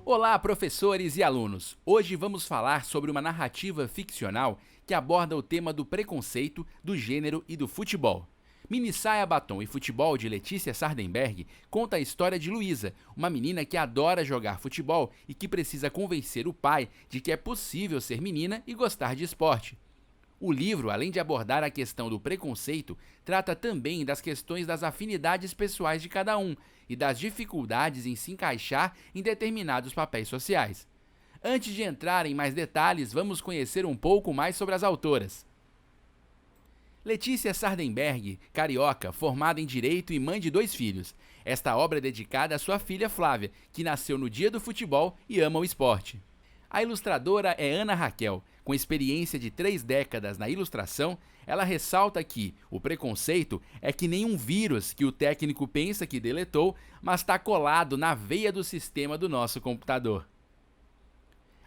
Olá, professores e alunos! Hoje vamos falar sobre uma narrativa ficcional que aborda o tema do preconceito, do gênero e do futebol. Mini Saia, Batom e Futebol, de Letícia Sardenberg, conta a história de Luísa, uma menina que adora jogar futebol e que precisa convencer o pai de que é possível ser menina e gostar de esporte. O livro, além de abordar a questão do preconceito, trata também das questões das afinidades pessoais de cada um e das dificuldades em se encaixar em determinados papéis sociais. Antes de entrar em mais detalhes, vamos conhecer um pouco mais sobre as autoras. Letícia Sardenberg, carioca, formada em Direito e mãe de 2 filhos. Esta obra é dedicada à sua filha Flávia, que nasceu no dia do futebol e ama o esporte. A ilustradora é Ana Raquel. Com experiência de 3 décadas na ilustração, ela ressalta que o preconceito é que nem um vírus que o técnico pensa que deletou, mas está colado na veia do sistema do nosso computador.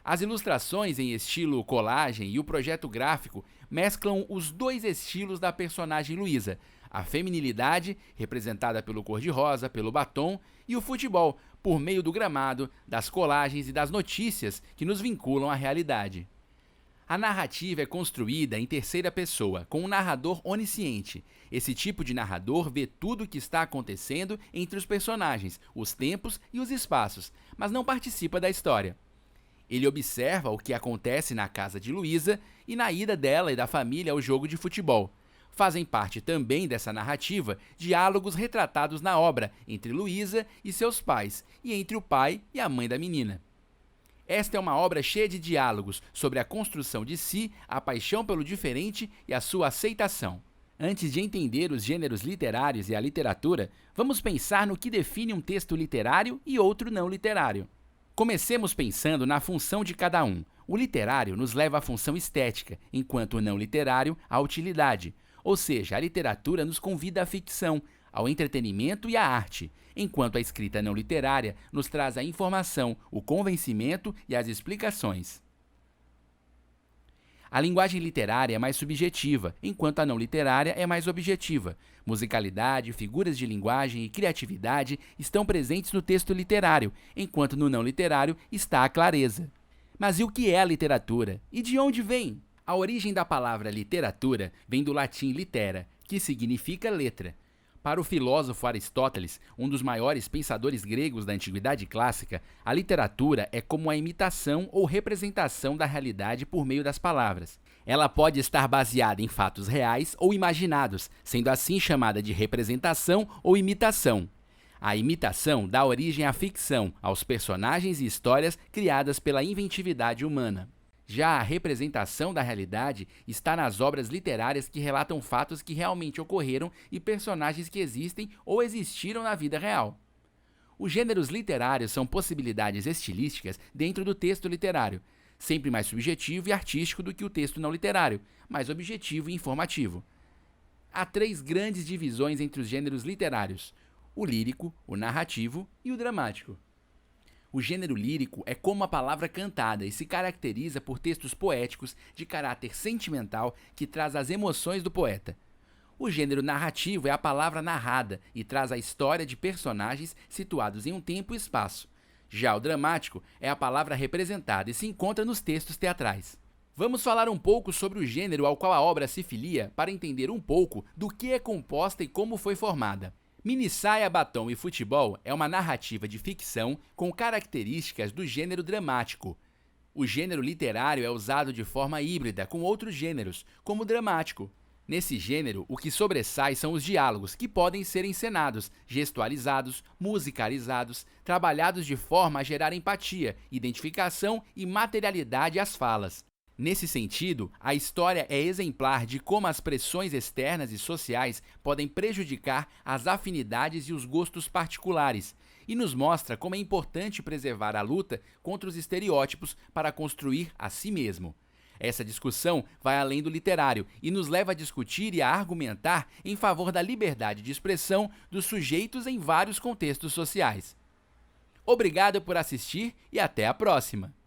As ilustrações em estilo colagem e o projeto gráfico mesclam os 2 estilos da personagem Luísa, a feminilidade, representada pelo cor-de-rosa, pelo batom, e o futebol, por meio do gramado, das colagens e das notícias que nos vinculam à realidade. A narrativa é construída em terceira pessoa, com um narrador onisciente. Esse tipo de narrador vê tudo o que está acontecendo entre os personagens, os tempos e os espaços, mas não participa da história. Ele observa o que acontece na casa de Luísa e na ida dela e da família ao jogo de futebol. Fazem parte também dessa narrativa diálogos retratados na obra entre Luísa e seus pais, e entre o pai e a mãe da menina. Esta é uma obra cheia de diálogos sobre a construção de si, a paixão pelo diferente e a sua aceitação. Antes de entender os gêneros literários e a literatura, vamos pensar no que define um texto literário e outro não literário. Comecemos pensando na função de cada um. O literário nos leva à função estética, enquanto o não literário à utilidade. Ou seja, a literatura nos convida à ficção, ao entretenimento e à arte, enquanto a escrita não literária nos traz a informação, o convencimento e as explicações. A linguagem literária é mais subjetiva, enquanto a não literária é mais objetiva. Musicalidade, figuras de linguagem e criatividade estão presentes no texto literário, enquanto no não literário está a clareza. Mas e o que é a literatura? E de onde vem? A origem da palavra literatura vem do latim litera, que significa letra. Para o filósofo Aristóteles, um dos maiores pensadores gregos da Antiguidade Clássica, a literatura é como a imitação ou representação da realidade por meio das palavras. Ela pode estar baseada em fatos reais ou imaginados, sendo assim chamada de representação ou imitação. A imitação dá origem à ficção, aos personagens e histórias criadas pela inventividade humana. Já a representação da realidade está nas obras literárias que relatam fatos que realmente ocorreram e personagens que existem ou existiram na vida real. Os gêneros literários são possibilidades estilísticas dentro do texto literário, sempre mais subjetivo e artístico do que o texto não literário, mais objetivo e informativo. Há 3 grandes divisões entre os gêneros literários: o lírico, o narrativo e o dramático. O gênero lírico é como a palavra cantada e se caracteriza por textos poéticos de caráter sentimental que traz as emoções do poeta. O gênero narrativo é a palavra narrada e traz a história de personagens situados em um tempo e espaço. Já o dramático é a palavra representada e se encontra nos textos teatrais. Vamos falar um pouco sobre o gênero ao qual a obra se filia para entender um pouco do que é composta e como foi formada. Mini Saia, Batom e Futebol é uma narrativa de ficção com características do gênero dramático. O gênero literário é usado de forma híbrida com outros gêneros, como o dramático. Nesse gênero, o que sobressai são os diálogos, que podem ser encenados, gestualizados, musicalizados, trabalhados de forma a gerar empatia, identificação e materialidade às falas. Nesse sentido, a história é exemplar de como as pressões externas e sociais podem prejudicar as afinidades e os gostos particulares, e nos mostra como é importante preservar a luta contra os estereótipos para construir a si mesmo. Essa discussão vai além do literário e nos leva a discutir e a argumentar em favor da liberdade de expressão dos sujeitos em vários contextos sociais. Obrigado por assistir e até a próxima!